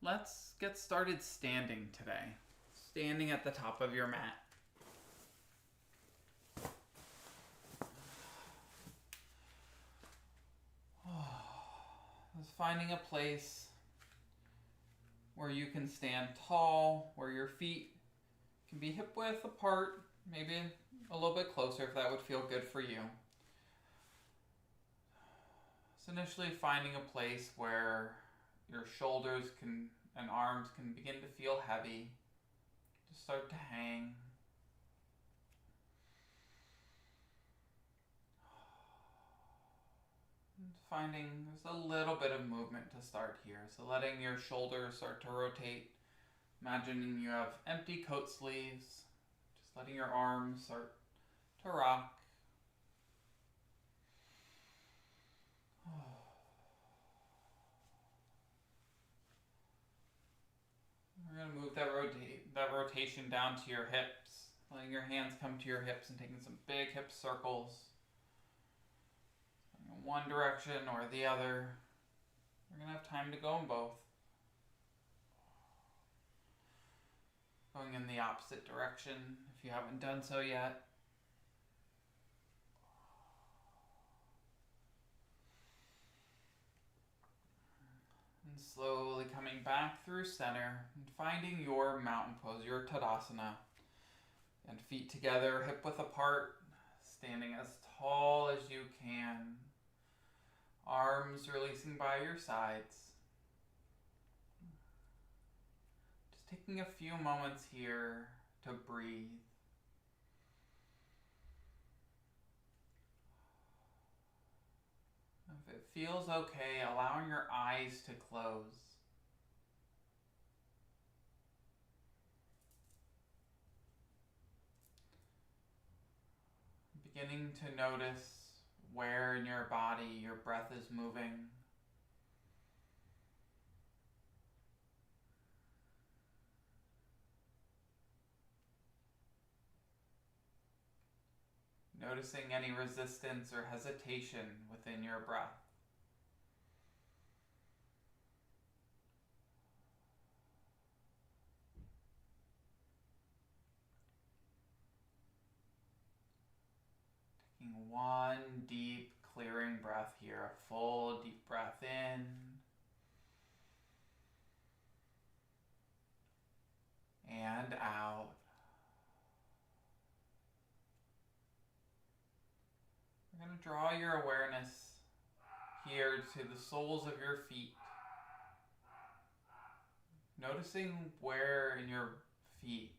let's get started standing today. Standing at the top of your mat. Just finding a place where you can stand tall, where your feet can be hip width apart, maybe a little bit closer if that would feel good for you. So initially finding a place where your shoulders and arms can begin to feel heavy, just start to hang. And finding there's a little bit of movement to start here. So letting your shoulders start to rotate. Imagining you have empty coat sleeves. Just letting your arms start to rock. We're going to move that rotation down to your hips, letting your hands come to your hips and taking some big hip circles. In one direction or the other. We're going to have time to go in both. Going in the opposite direction if you haven't done so yet. And slowly coming back through center and finding your mountain pose, your Tadasana. And feet together, hip width apart, standing as tall as you can. Arms releasing by your sides. Just taking a few moments here to breathe. If it feels okay, allowing your eyes to close. Beginning to notice where in your body your breath is moving. Noticing any resistance or hesitation within your breath. Taking one deep clearing breath here, a full deep breath in. And out. We're going to draw your awareness here to the soles of your feet. Noticing where in your feet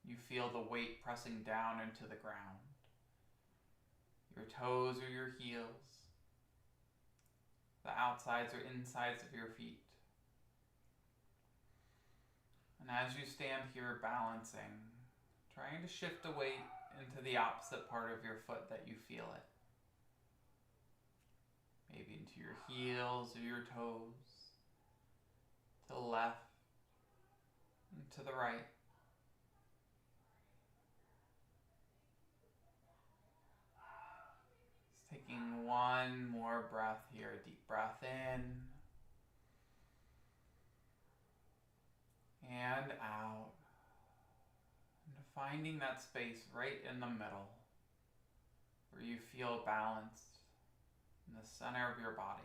you feel the weight pressing down into the ground. Your toes or your heels. The outsides or insides of your feet. And as you stand here balancing, trying to shift the weight into the opposite part of your foot that you feel it. Maybe into your heels or your toes, to the left and to the right. Just taking one more breath here, a deep breath in and out. And finding that space right in the middle where you feel balanced. In the center of your body.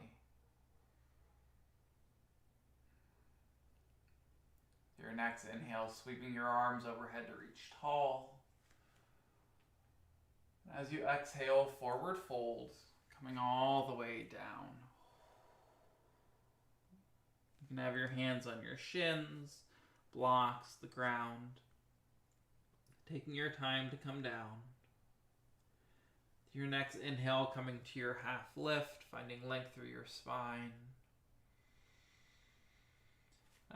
Your next inhale, sweeping your arms overhead to reach tall. As you exhale, forward fold, coming all the way down. You can have your hands on your shins, blocks, the ground. Taking your time to come down. Your next inhale, coming to your half lift, finding length through your spine.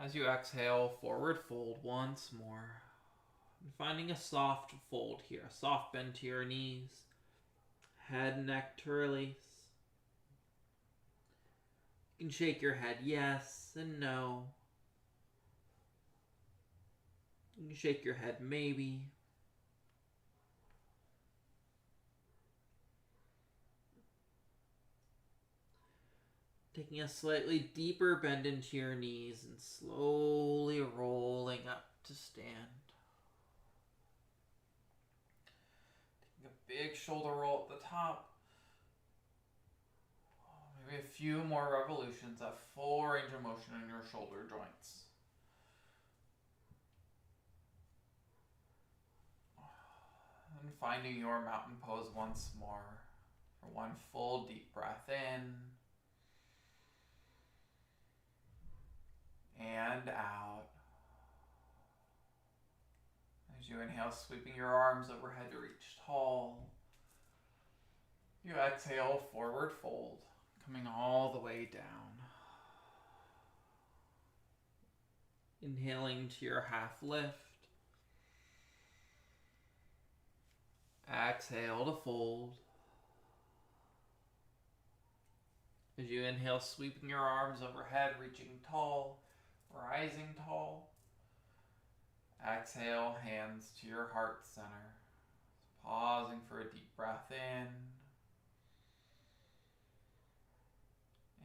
As you exhale, forward fold once more. And finding a soft fold here, a soft bend to your knees. Head and neck to release. You can shake your head yes and no. You can shake your head maybe. Taking a slightly deeper bend into your knees and slowly big shoulder roll at the top. Maybe a few more revolutions at full range of motion in your shoulder joints. And finding your mountain pose once more for one full deep breath in and out. As you inhale, sweeping your arms overhead to reach tall. You exhale, forward fold, coming all the way down. Inhaling to your half lift. Exhale to fold. As you inhale, sweeping your arms overhead, reaching tall, rising tall. Exhale, hands to your heart center. Pausing for a deep breath in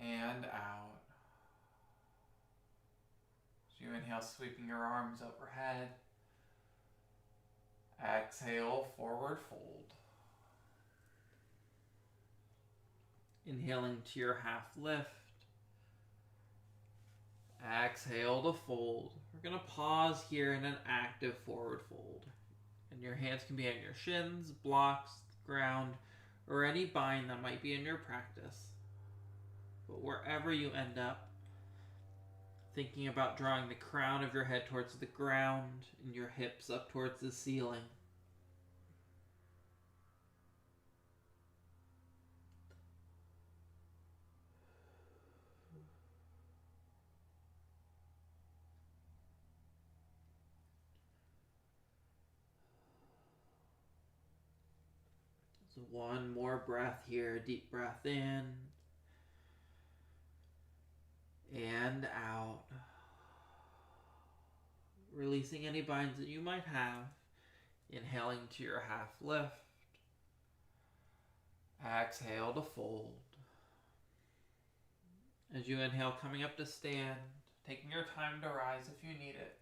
and out. As you inhale, sweeping your arms overhead. Exhale, forward fold. Inhaling to your half lift. Exhale to fold. We're going to pause here in an active forward fold. And your hands can be on your shins, blocks, ground, or any bind that might be in your practice. But wherever you end up, thinking about drawing the crown of your head towards the ground and your hips up towards the ceiling. So one more breath here, deep breath in and out. Releasing any binds that you might have. Inhaling to your half lift. Exhale to fold. As you inhale, coming up to stand, taking your time to rise if you need it.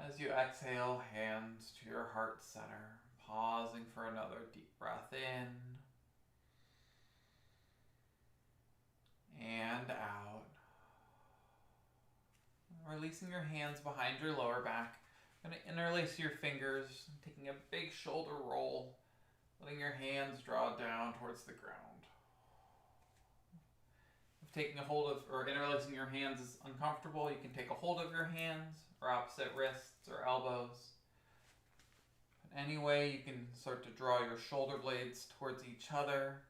As you exhale, hands to your heart center, pausing for another deep breath in and out. Releasing your hands behind your lower back. Going to interlace your fingers, taking a big shoulder roll, letting your hands draw down towards the ground. If taking a hold of or interlacing your hands is uncomfortable, you can take a hold of your hands or opposite wrists or elbows. Any way you can start to draw your shoulder blades towards each other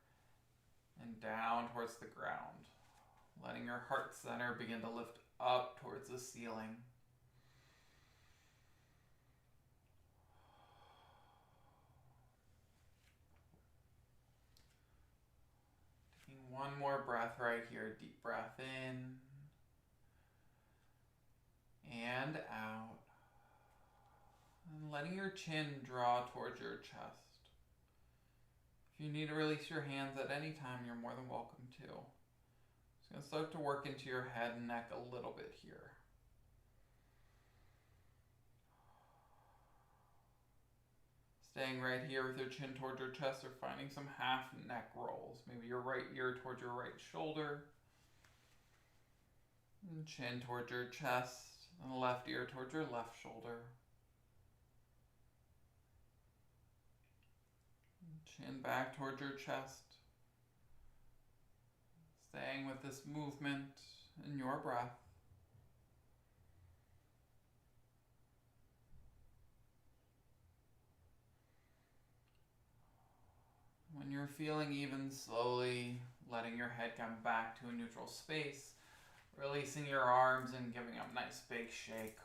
and down towards the ground, letting your heart center begin to lift up towards the ceiling. Taking one more breath right here, deep breath in and out. And letting your chin draw towards your chest. If you need to release your hands at any time, you're more than welcome to. Just going to start to work into your head and neck a little bit here. Staying right here with your chin towards your chest or finding some half neck rolls. Maybe your right ear towards your right shoulder. And chin towards your chest and the left ear towards your left shoulder. Chin back towards your chest. Staying with this movement and your breath. When you're feeling even, slowly letting your head come back to a neutral space, releasing your arms and giving them a nice big shake.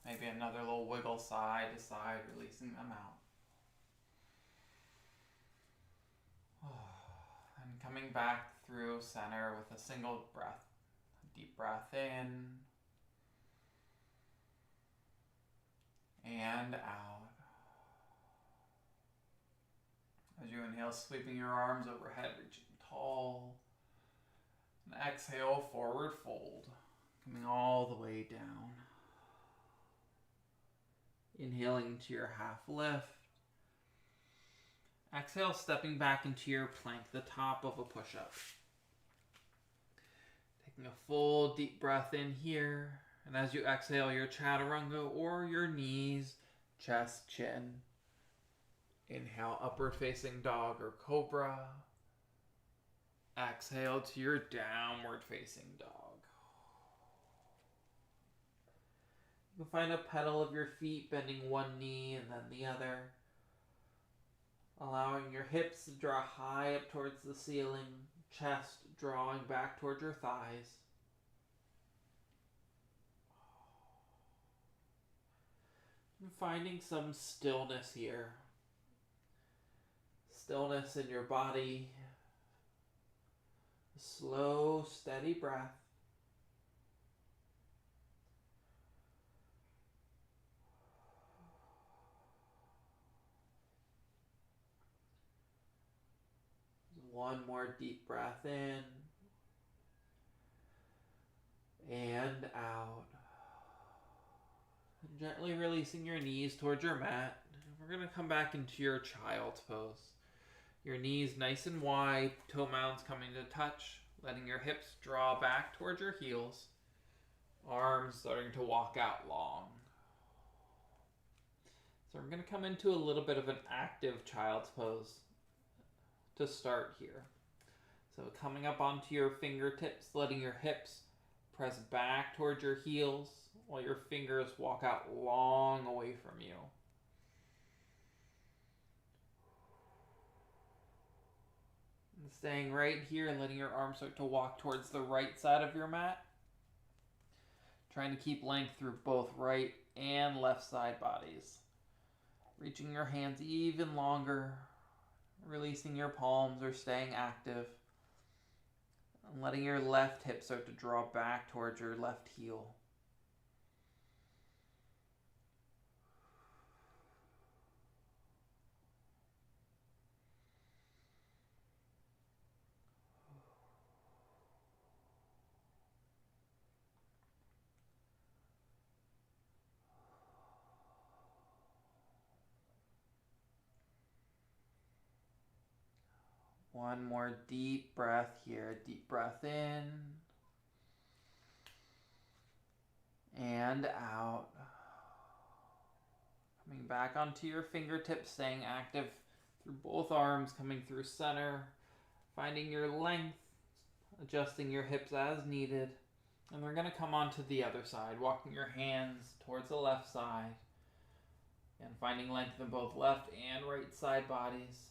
Maybe another little wiggle side to side, releasing them out. And coming back through center with a single breath. Deep breath in and out. As you inhale, sweeping your arms overhead, reaching tall. And exhale, forward fold, coming all the way down. Inhaling to your half lift. Exhale, stepping back into your plank, the top of a push-up. Taking a full deep breath in here. And as you exhale, your chaturanga or your knees, chest, chin. Inhale, upward facing dog or cobra. Exhale to your downward facing dog. You can find a pedal of your feet, bending one knee and then the other. Allowing your hips to draw high up towards the ceiling, chest drawing back towards your thighs. And finding some stillness here. Stillness in your body. A slow, steady breath. One more deep breath in and out. And gently releasing your knees towards your mat. We're going to come back into your child's pose. Your knees nice and wide, toe mounds coming to touch, letting your hips draw back towards your heels. Arms starting to walk out long. So we're going to come into a little bit of an active child's pose to start here. So coming up onto your fingertips, letting your hips press back towards your heels while your fingers walk out long away from you. And staying right here and letting your arms start to walk towards the right side of your mat. Trying to keep length through both right and left side bodies. Reaching your hands even longer. Releasing your palms or staying active. And letting your left hip start to draw back towards your left heel. One more deep breath here. Deep breath in and out. Coming back onto your fingertips, staying active through both arms, coming through center, finding your length, adjusting your hips as needed. And we're going to come onto the other side, walking your hands towards the left side and finding length in both left and right side bodies.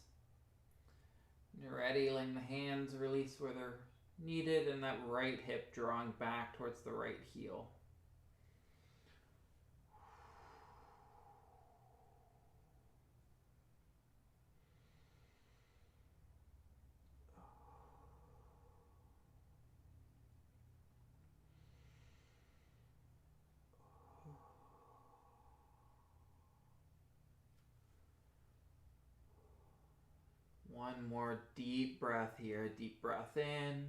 When you're ready, letting the hands release where they're needed and that right hip drawing back towards the right heel. One more deep breath here. Deep breath in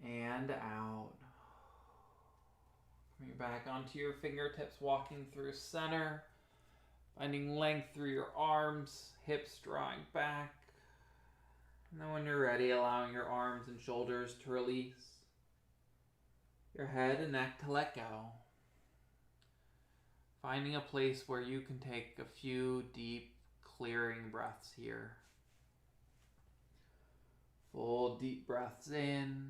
and out. Coming back onto your fingertips, walking through center, finding length through your arms, hips drawing back. And then when you're ready, allowing your arms and shoulders to release, your head and neck to let go. Finding a place where you can take a few deep, clearing breaths here. Full deep breaths in.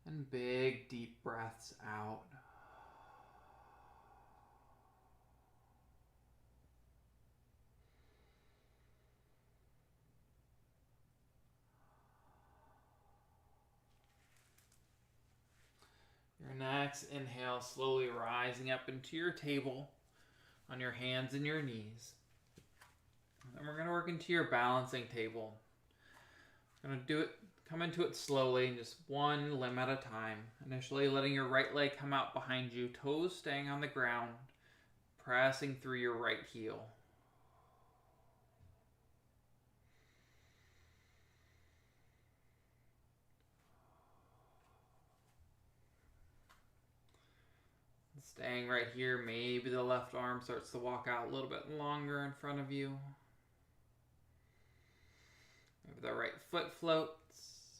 And big, deep breaths out. Your next inhale, slowly rising up into your table on your hands and your knees. And we're going to work into your balancing table. We're going to come into it slowly, just one limb at a time. Initially letting your right leg come out behind you, toes staying on the ground, pressing through your right heel. Staying right here, maybe the left arm starts to walk out a little bit longer in front of you. Maybe the right foot floats.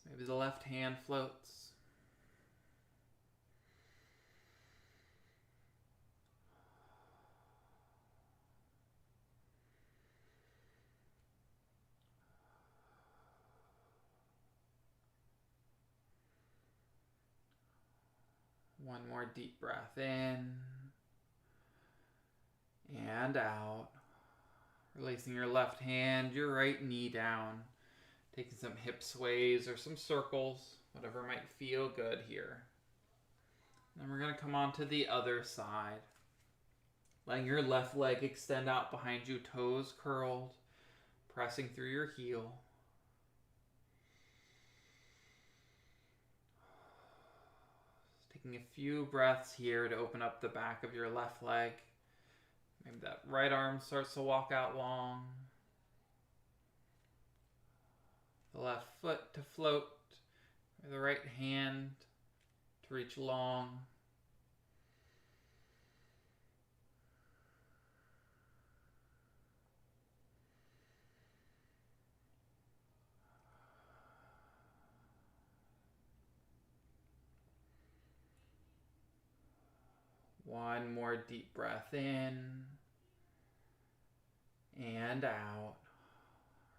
Maybe the left hand floats. One more deep breath in and out. Releasing your left hand, your right knee down. Taking some hip sways or some circles, whatever might feel good here. Then we're going to come on to the other side. Letting your left leg extend out behind you, toes curled, pressing through your heel. Taking a few breaths here to open up the back of your left leg. Maybe that right arm starts to walk out long. The left foot to float. Or the right hand to reach long. One more deep breath in and out.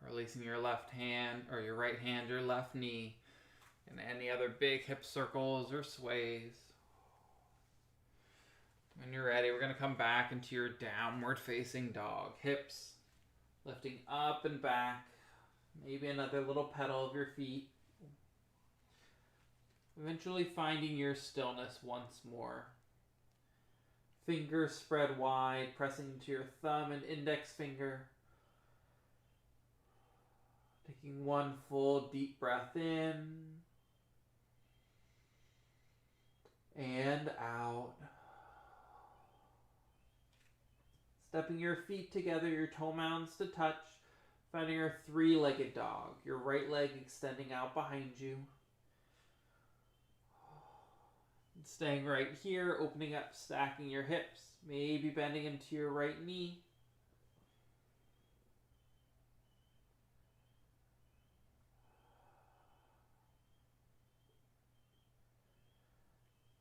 Releasing your left hand or your right hand, your left knee, and any other big hip circles or sways. When you're ready, we're going to come back into your downward facing dog. Hips lifting up and back. Maybe another little pedal of your feet. Eventually finding your stillness once more. Fingers spread wide, pressing into your thumb and index finger. Taking one full deep breath in and out. Stepping your feet together, your toe mounds to touch. Finding your three-legged dog. Your right leg extending out behind you. Staying right here, opening up, stacking your hips, maybe bending into your right knee.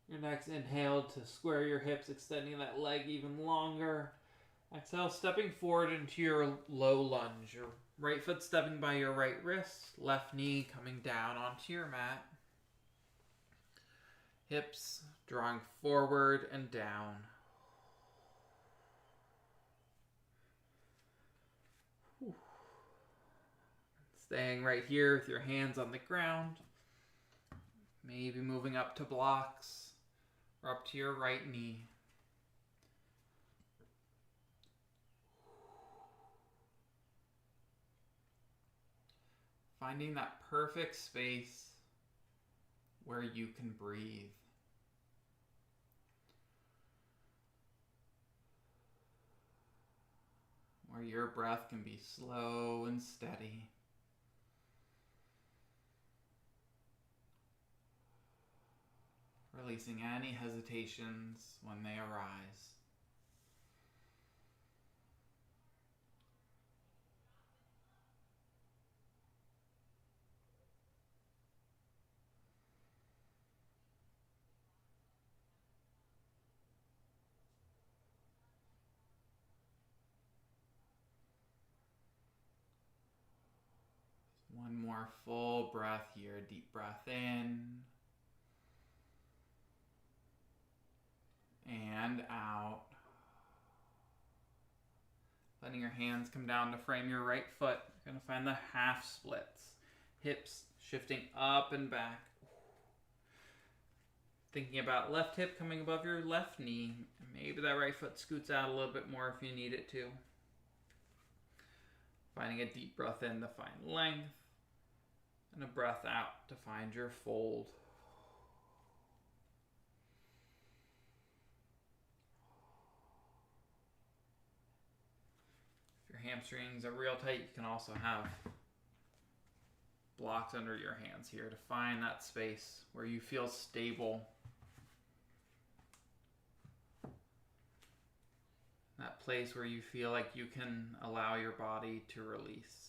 Your next inhale to square your hips, extending that leg even longer. Exhale, stepping forward into your low lunge. Your right foot stepping by your right wrist, left knee coming down onto your mat. Hips drawing forward and down. Staying right here with your hands on the ground. Maybe moving up to blocks or up to your right knee. Finding that perfect space where you can breathe. Where your breath can be slow and steady. Releasing any hesitations when they arise. One more full breath here, deep breath in and out. Letting your hands come down to frame your right foot. You're going to find the half splits. Hips shifting up and back. Thinking about left hip coming above your left knee. Maybe that right foot scoots out a little bit more if you need it to. Finding a deep breath in to find length. And a breath out to find your fold. If your hamstrings are real tight, you can also have blocks under your hands here to find that space where you feel stable. That place where you feel like you can allow your body to release.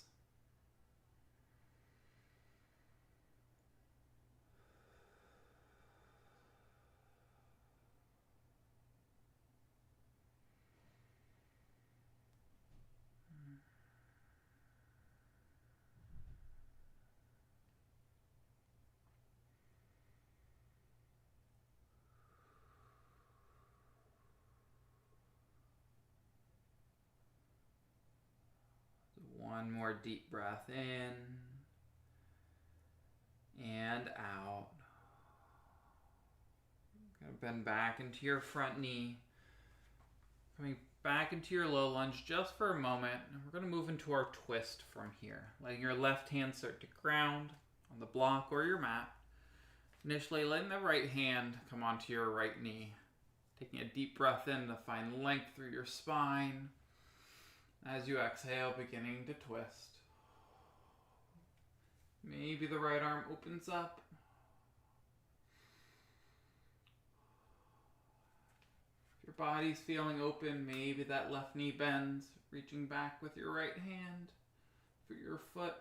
One more deep breath in and out. Gonna bend back into your front knee. Coming back into your low lunge just for a moment. And we're going to move into our twist from here. Letting your left hand start to ground on the block or your mat. Initially letting the right hand come onto your right knee. Taking a deep breath in to find length through your spine. As you exhale, beginning to twist. Maybe the right arm opens up. If your body's feeling open, maybe that left knee bends, reaching back with your right hand for your foot.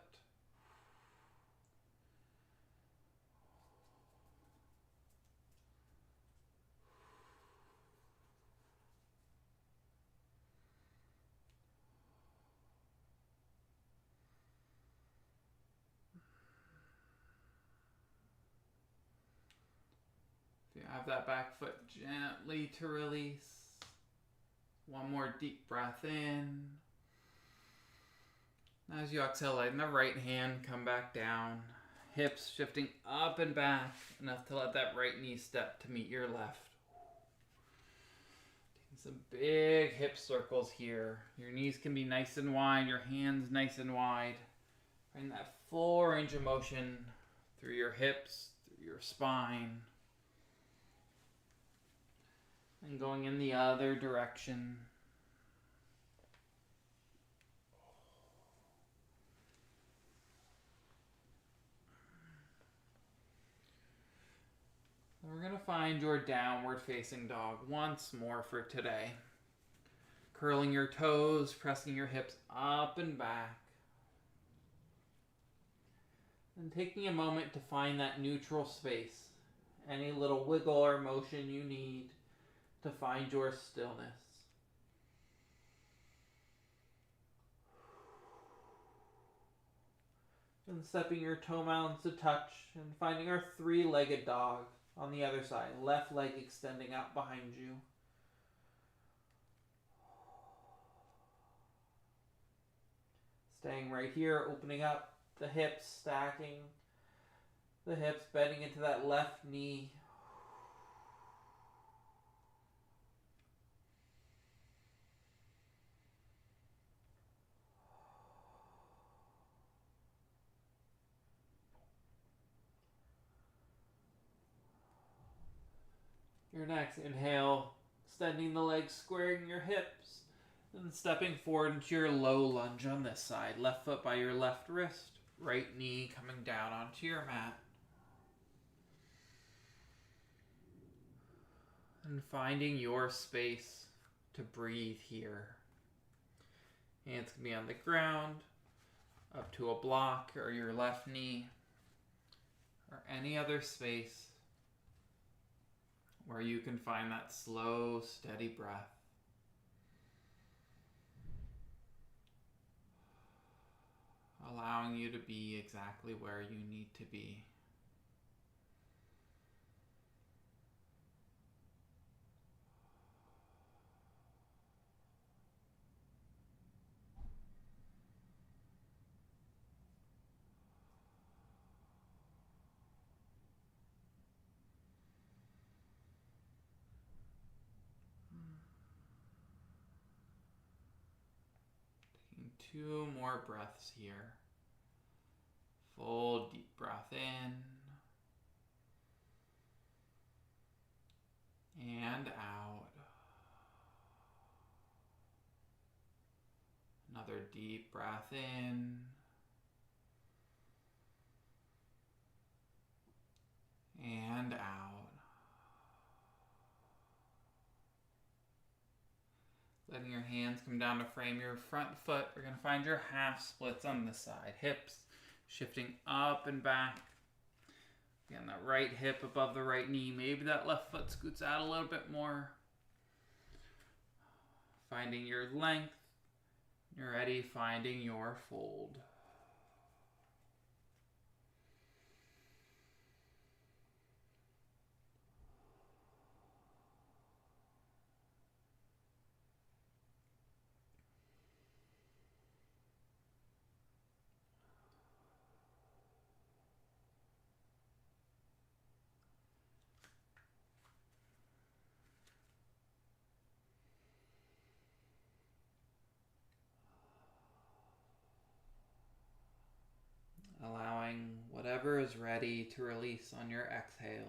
If you have that back foot gently to release. One more deep breath in. As you exhale, letting the right hand come back down. Hips shifting up and back, enough to let that right knee step to meet your left. Taking some big hip circles here. Your knees can be nice and wide, your hands nice and wide. Find that full range of motion through your hips, through your spine. And going in the other direction. We're going to find your downward facing dog once more for today. Curling your toes, pressing your hips up and back. And taking a moment to find that neutral space. Any little wiggle or motion you need to find your stillness. And stepping your toe mounds to touch and finding our three-legged dog on the other side. Left leg extending out behind you. Staying right here, opening up the hips, stacking the hips, bending into that left knee. Your next inhale, extending the legs, squaring your hips, and stepping forward into your low lunge on this side. Left foot by your left wrist, right knee coming down onto your mat. And finding your space to breathe here. Hands can be on the ground, up to a block or your left knee, or any other space where you can find that slow, steady breath. Allowing you to be exactly where you need to be. Taking 2 more breaths here. Full deep breath in and out. Another deep breath in and out. Letting your hands come down to frame your front foot. We're going to find your half splits on this side. Hips shifting up and back. Again, that right hip above the right knee. Maybe that left foot scoots out a little bit more. Finding your length. You're ready, finding your fold. Allowing whatever is ready to release on your exhales.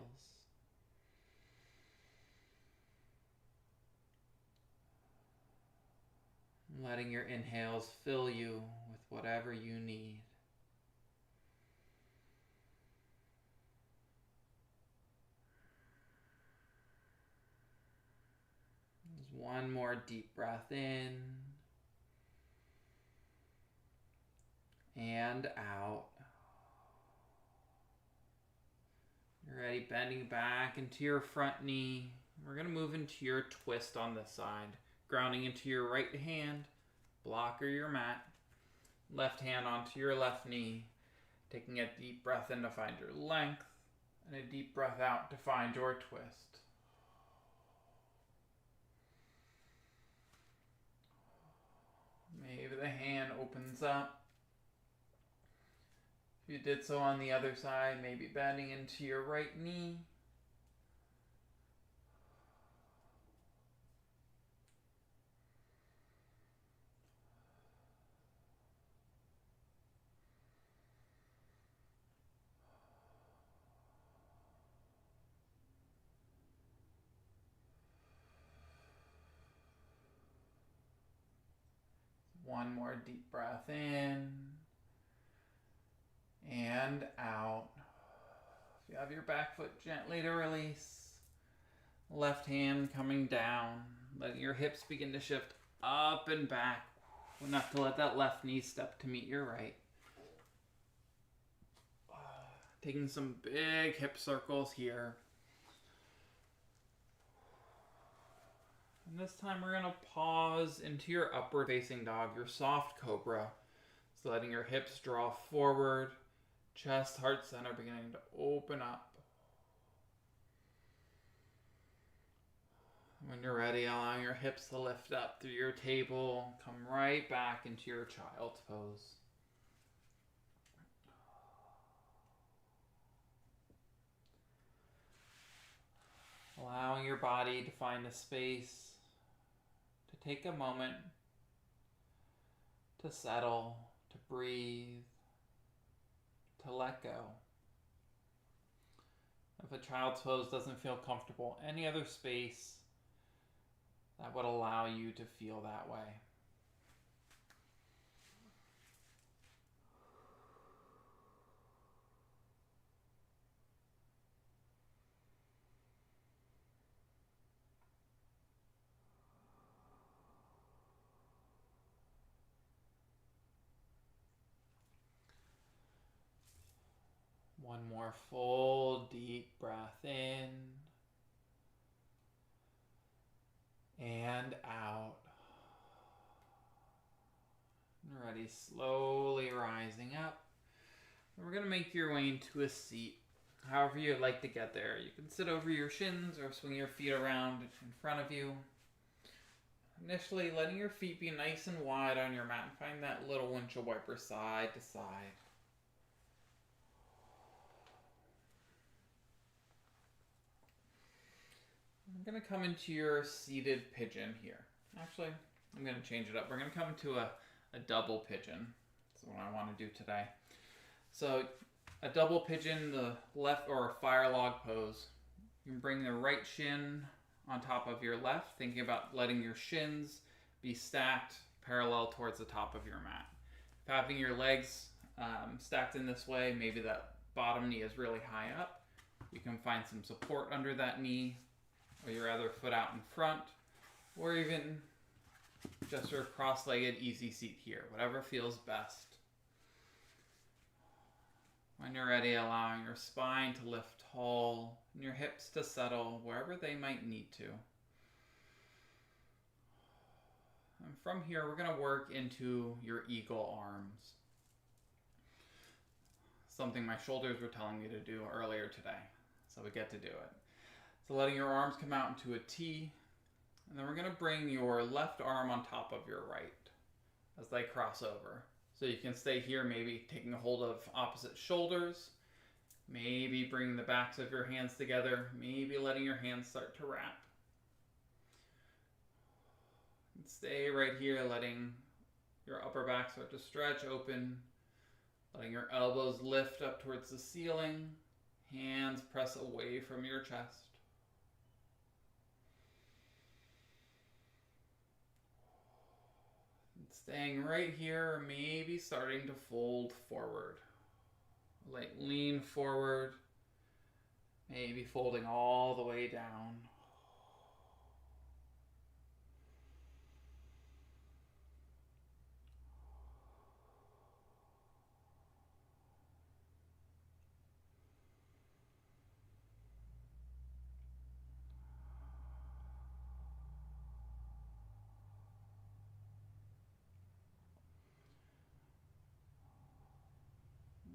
Letting your inhales fill you with whatever you need. There's one more deep breath in and out. You're ready, bending back into your front knee. We're going to move into your twist on this side. Grounding into your right hand, block or your mat. Left hand onto your left knee. Taking a deep breath in to find your length. And a deep breath out to find your twist. Maybe the hand opens up. If you did so on the other side, maybe bending into your right knee. One more deep breath in and out. If you have your back foot gently to release, left hand coming down, letting your hips begin to shift up and back, enough to let that left knee step to meet your right. Taking some big hip circles here. And this time we're going to pause into your upward facing dog, your soft cobra. So letting your hips draw forward, chest, heart center beginning to open up. When you're ready, allowing your hips to lift up through your table, come right back into your child's pose. Allowing your body to find a space to take a moment to settle, to breathe, to let go. If a child's pose doesn't feel comfortable, any other space that would allow you to feel that way. One more full deep breath in and out. Ready, slowly rising up. We're going to make your way into a seat. However you'd like to get there. You can sit over your shins or swing your feet around in front of you. Initially, letting your feet be nice and wide on your mat. Find that little windshield wiper side to side. I'm going to come into your seated pigeon here. Actually, I'm going to change it up. We're going to come to a double pigeon. That's what I want to do today. So a double pigeon, the left or a fire log pose. You can bring the right shin on top of your left, thinking about letting your shins be stacked parallel towards the top of your mat. If having your legs stacked in this way, maybe that bottom knee is really high up. You can find some support under that knee, or your other foot out in front, or even just your cross-legged easy seat here, whatever feels best. When you're ready, allowing your spine to lift tall and your hips to settle wherever they might need to. And from here, we're going to work into your eagle arms. Something my shoulders were telling me to do earlier today. So we get to do it. So letting your arms come out into a T. And then we're going to bring your left arm on top of your right as they cross over. So you can stay here, maybe taking a hold of opposite shoulders. Maybe bringing the backs of your hands together. Maybe letting your hands start to wrap. And stay right here, letting your upper back start to stretch open. Letting your elbows lift up towards the ceiling. Hands press away from your chest. Staying right here, maybe starting to fold forward. Like lean forward, maybe folding all the way down.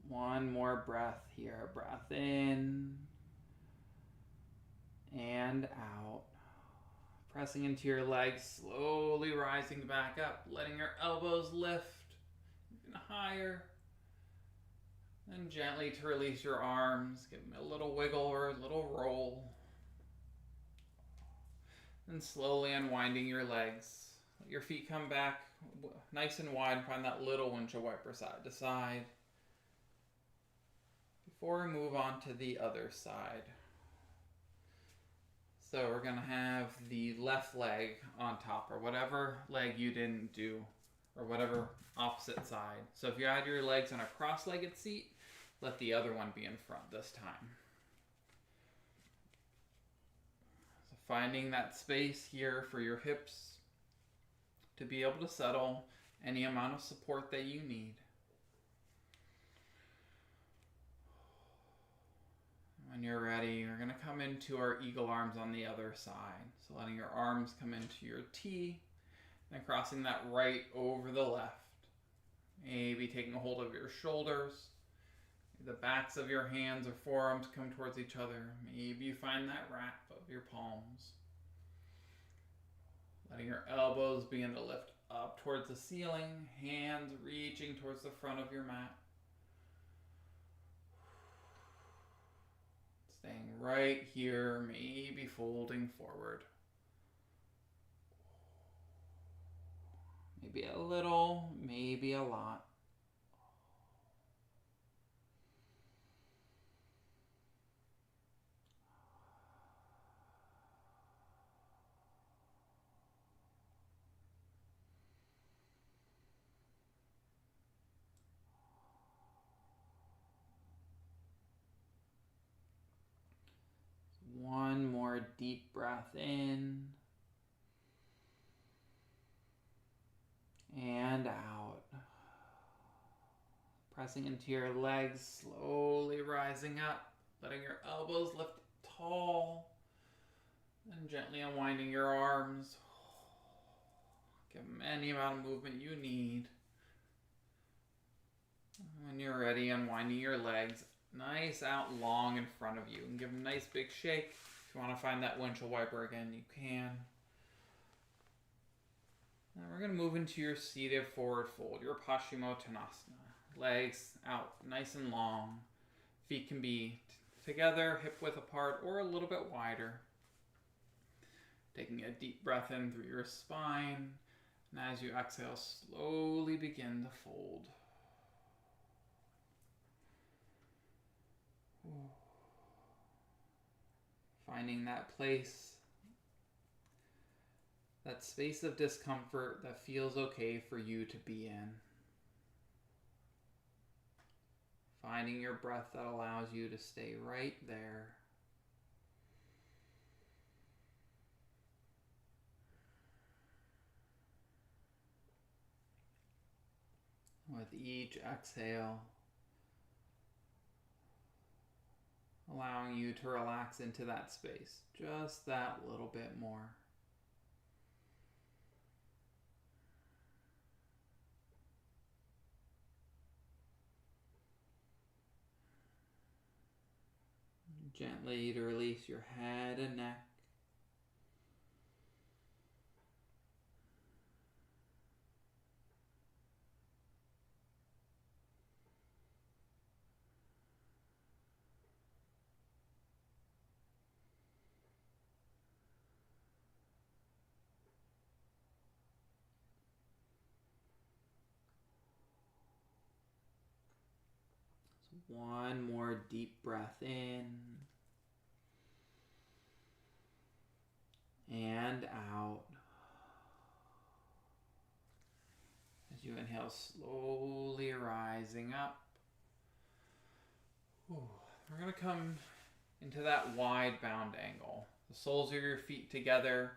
One more breath here. Breath in and out. Pressing into your legs, slowly rising back up, letting your elbows lift even higher. Then gently to release your arms, give them a little wiggle or a little roll. Then slowly unwinding your legs. Let your feet come back nice and wide. Find that little windshield wiper side to side. Before we move on to the other side. So we're going to have the left leg on top, or whatever leg you didn't do, or whatever opposite side. So if you had your legs on a cross-legged seat, let the other one be in front this time. So finding that space here for your hips to be able to settle any amount of support that you need. When you're ready, you're going to come into our eagle arms on the other side. So letting your arms come into your T, and crossing that right over the left. Maybe taking a hold of your shoulders. The backs of your hands or forearms come towards each other. Maybe you find that wrap of your palms. Letting your elbows begin to lift up towards the ceiling. Hands reaching towards the front of your mat. Staying right here, maybe folding forward. Maybe a little, maybe a lot. One more deep breath in and out. Pressing into your legs, slowly rising up, letting your elbows lift tall, and gently unwinding your arms. Give them any amount of movement you need. When you're ready, unwinding your legs. Nice out long in front of you, and give them a nice big shake. If you want to find that windshield wiper again, you can. Now we're going to move into your seated forward fold, your Paschimottanasana. Legs out nice and long. Feet can be together, hip width apart, or a little bit wider. Taking a deep breath in through your spine, and as you exhale, slowly begin to fold. Finding that place, that space of discomfort that feels okay for you to be in. Finding your breath that allows you to stay right there. With each exhale, allowing you to relax into that space just that little bit more. Gently to release your head and neck. So one more deep breath in and out. As you inhale, slowly rising up. Ooh. We're going to come into that wide bound angle. The soles of your feet together,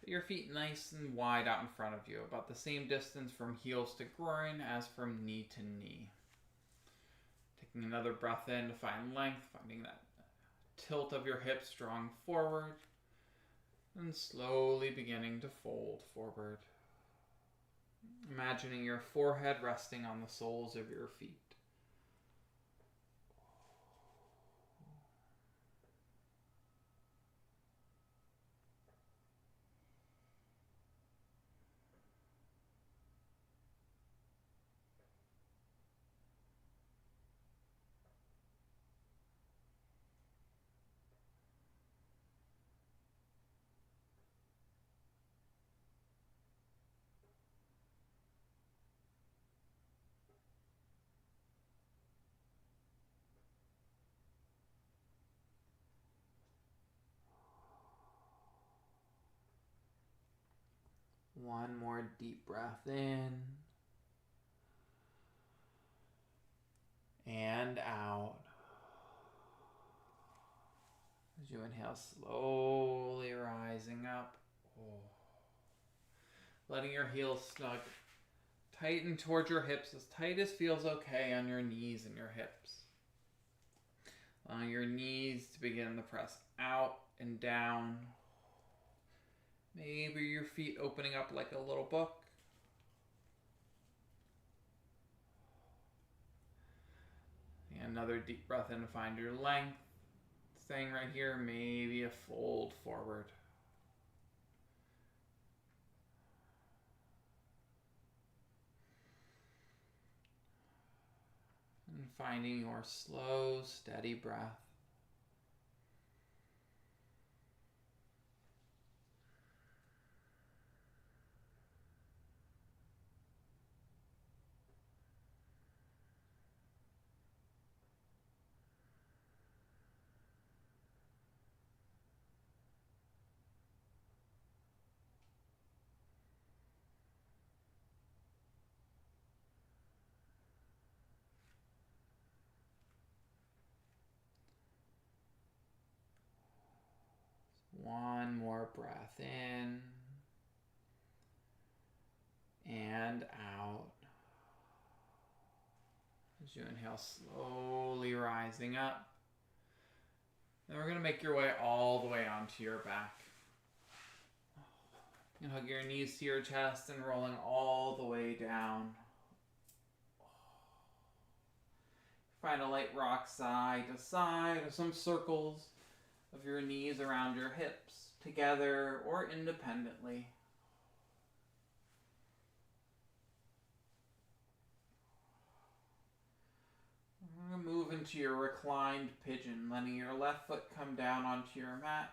but your feet nice and wide out in front of you, about the same distance from heels to groin as from knee to knee. Taking another breath in to find length, finding that tilt of your hips drawing forward, and slowly beginning to fold forward. Imagining your forehead resting on the soles of your feet. One more deep breath in and out. As you inhale, slowly rising up. Letting your heels snug, tighten towards your hips, as tight as feels okay on your knees and your hips. Allowing your knees to begin to press out and down. Maybe your feet opening up like a little book. And another deep breath in to find your length. Staying right here, maybe a fold forward. And finding your slow, steady breath. One more breath in and out. As you inhale, slowly rising up. Then we're going to make your way all the way onto your back. You can hug your knees to your chest and rolling all the way down. Find a light rock side to side, or some circles of your knees around your hips, together or independently. We're going to move into your reclined pigeon, letting your left foot come down onto your mat,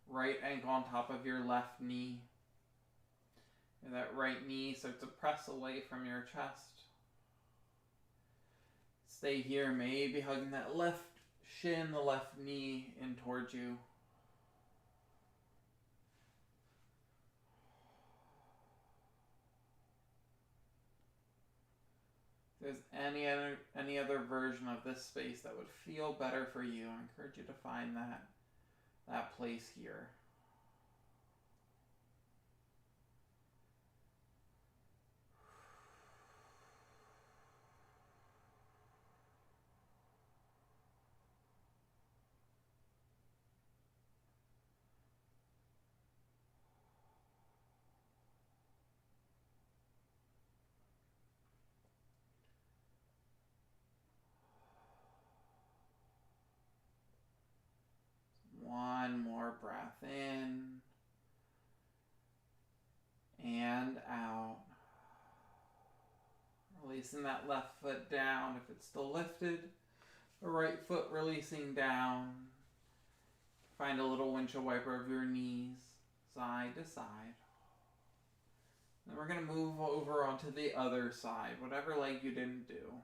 right ankle on top of your left knee. And that right knee starts to press away from your chest. Stay here, maybe hugging that left shin, the left knee in towards you. If there's any other version of this space that would feel better for you, I encourage you to find that place here. in and out. Releasing that left foot down if it's still lifted. The right foot releasing down. Find a little windshield wiper of your knees, side to side. Then we're going to move over onto the other side, whatever leg you didn't do.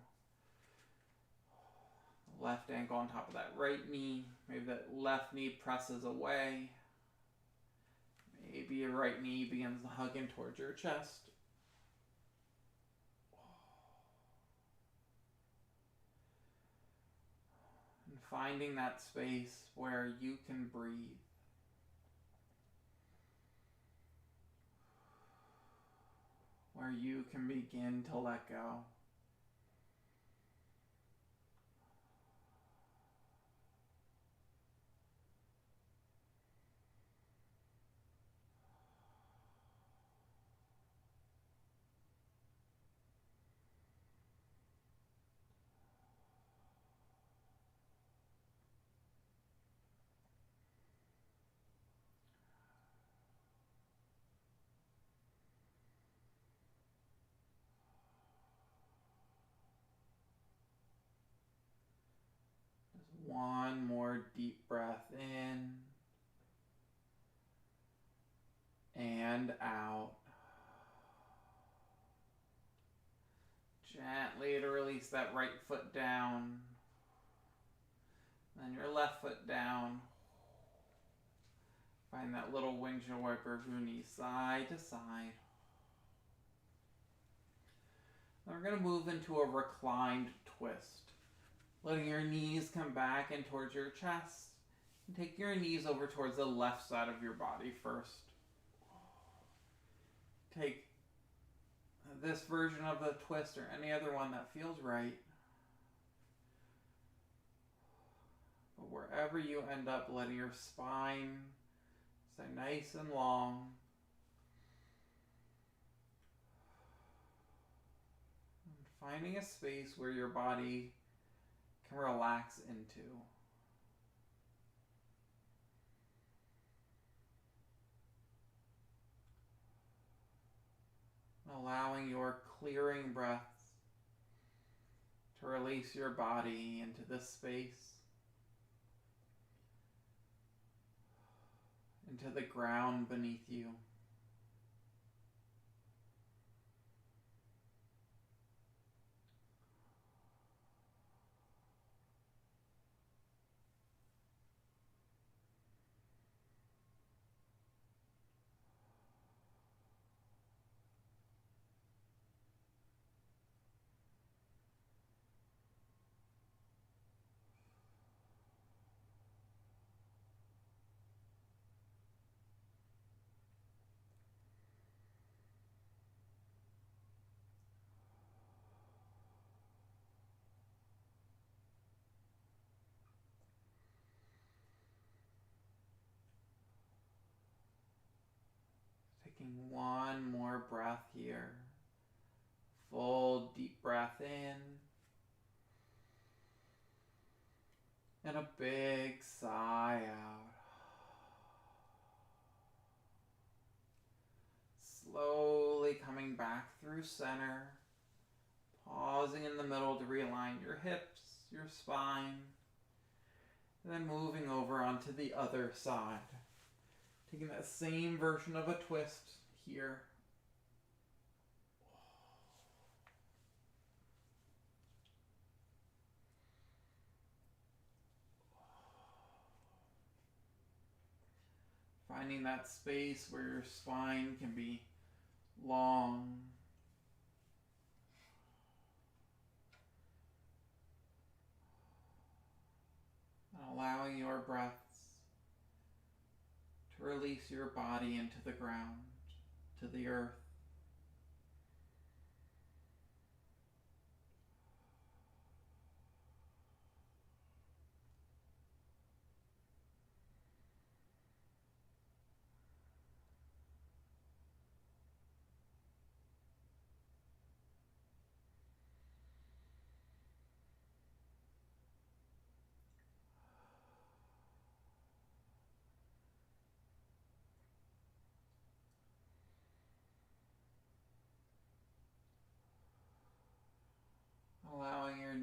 Left ankle on top of that right knee. Maybe that left knee presses away. Maybe your right knee begins hugging towards your chest. And finding that space where you can breathe. Where you can begin to let go. One more deep breath in and out. Gently to release that right foot down. Then your left foot down. Find that little windshield wiper of your knees side to side. Then we're going to move into a reclined twist. Letting your knees come back in towards your chest. And take your knees over towards the left side of your body first. Take this version of the twist or any other one that feels right. But wherever you end up, letting your spine stay nice and long. And finding a space where your body can relax into. Allowing your clearing breaths to release your body into this space, into the ground beneath you. Taking one more breath here. Full deep breath in. And a big sigh out. Slowly coming back through center. Pausing in the middle to realign your hips, your spine. And then moving over onto the other side. Taking that same version of a twist here. Finding that space where your spine can be long. And allowing your breaths to release your body into the ground, to the earth.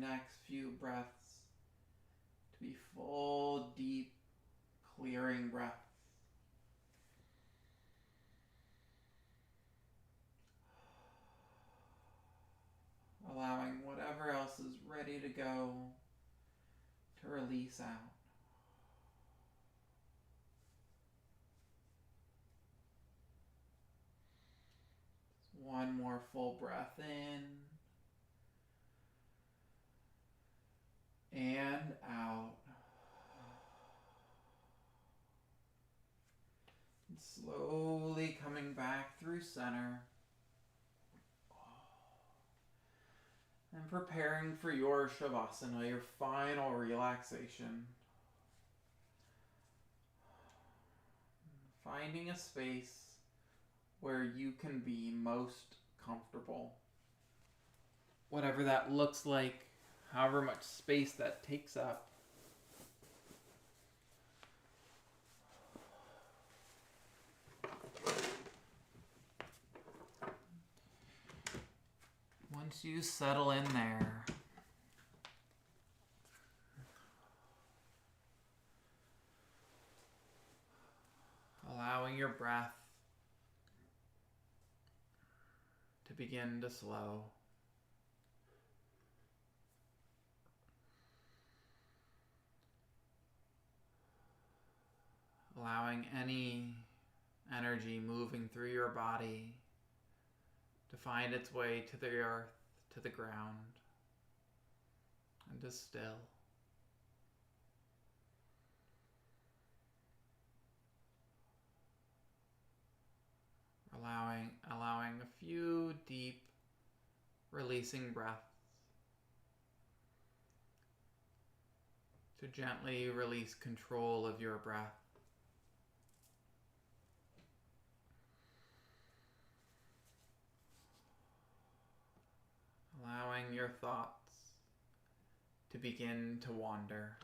next few breaths to be full, deep, clearing breaths. Allowing whatever else is ready to go to release out. Just one more full breath in and out. And slowly coming back through center. And preparing for your Shavasana, your final relaxation. Finding a space where you can be most comfortable. Whatever that looks like, however much space that takes up. Once you settle in there, allowing your breath to begin to slow. Allowing any energy moving through your body to find its way to the earth, to the ground, and to still. Allowing a few deep releasing breaths to gently release control of your breath. Allowing your thoughts to begin to wander.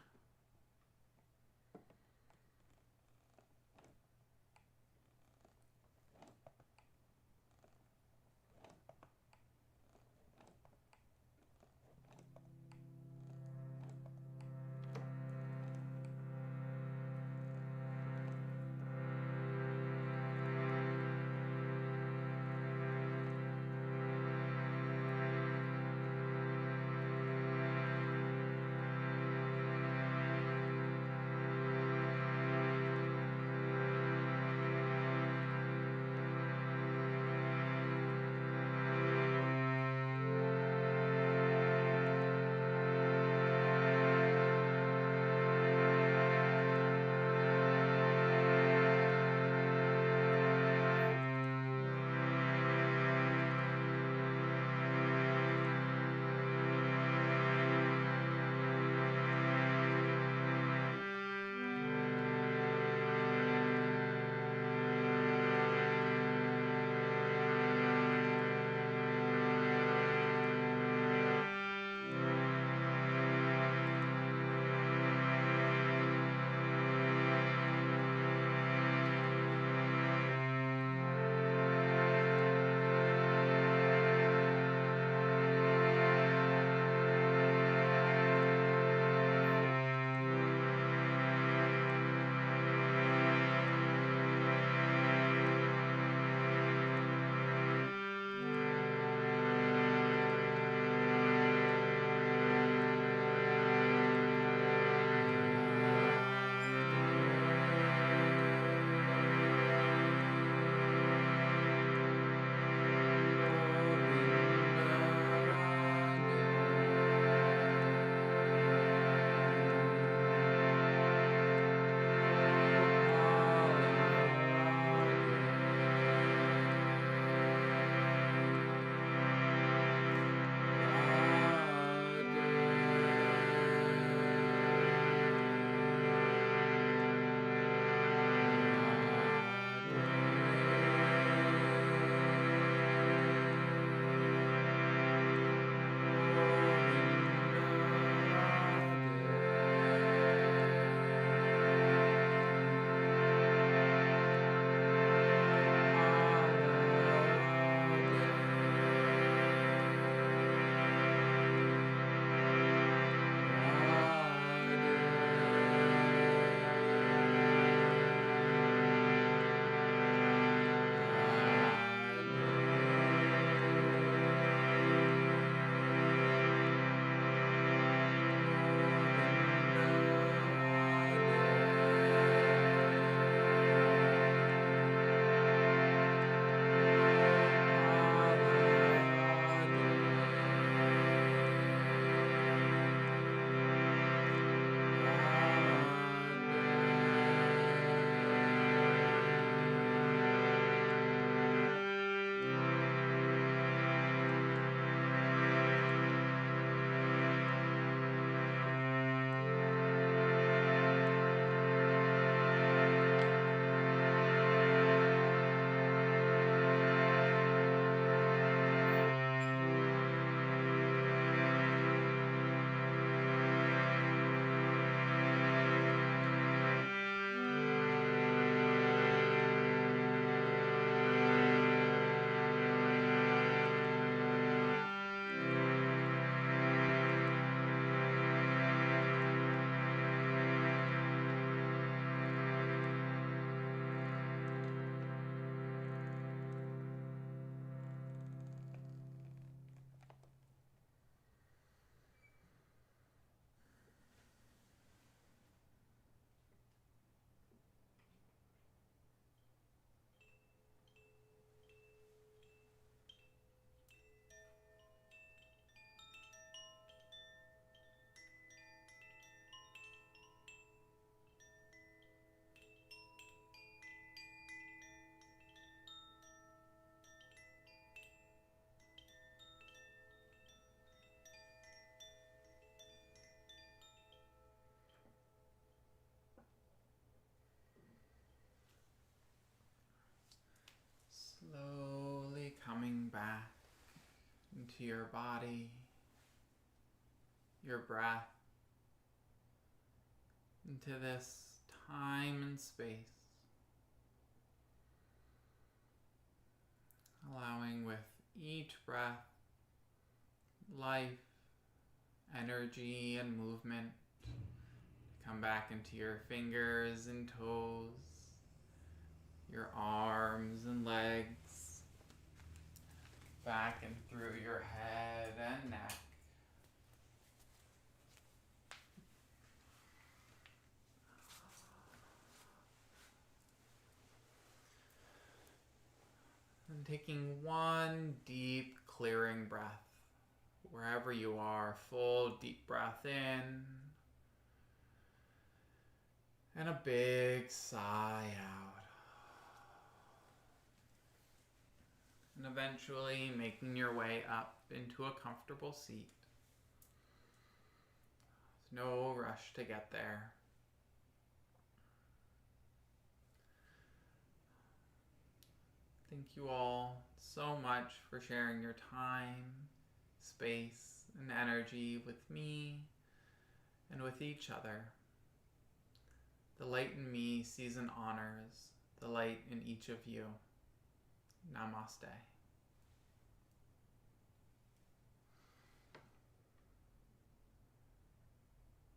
into your body, your breath, into this time and space. Allowing with each breath, life, energy, and movement to come back into your fingers and toes, your arms and legs, back and through your head and neck. And taking one deep clearing breath, wherever you are, full deep breath in, and a big sigh out. And eventually making your way up into a comfortable seat. There's no rush to get there. Thank you all so much for sharing your time, space, and energy with me and with each other. The light in me sees and honors the light in each of you. Namaste.